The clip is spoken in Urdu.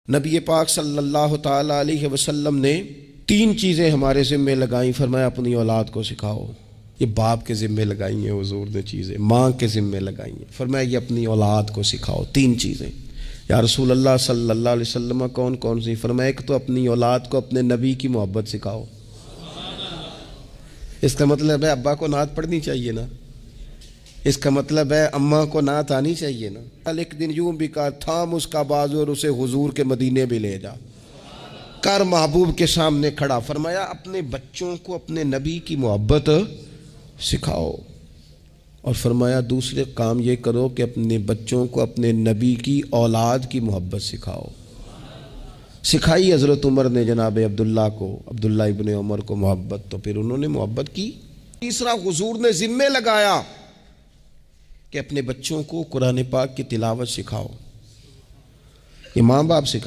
نبی پاک صلی اللہ تعالی علیہ وسلم نے 3 چیزیں ہمارے ذمے لگائیں، فرمایا اپنی اولاد کو سکھاؤ۔ یہ باپ کے ذمے لگائی ہیں حضور نے چیزیں، ماں کے ذمے لگائی ہیں، فرمایا یہ اپنی اولاد کو سکھاؤ 3 چیزیں۔ یا رسول اللہ صلی اللہ علیہ وسلم کون کون سی؟ فرمایا ایک تو اپنی اولاد کو اپنے نبی کی محبت سکھاؤ۔ اس کا مطلب ہے ابا کو نعت پڑھنی چاہیے نا، اس کا مطلب ہے اماں کو نعت آنی چاہیے نا۔ ایک دن یوں بھی کہا، تھام اس کا بازو اور اسے حضور کے مدینے بھی لے جا، کر محبوب کے سامنے کھڑا۔ فرمایا اپنے بچوں کو اپنے نبی کی محبت سکھاؤ، اور فرمایا دوسرے کام یہ کرو کہ اپنے بچوں کو اپنے نبی کی اولاد کی محبت سکھاؤ۔ سکھائی حضرت عمر نے جناب عبداللہ کو، عبداللہ ابن عمر کو محبت، تو پھر انہوں نے محبت کی۔ تیسرا حضور نے ذمہ لگایا کہ اپنے بچوں کو قرآن پاک کی تلاوت سکھاؤ۔ یہ ماں باپ سکھا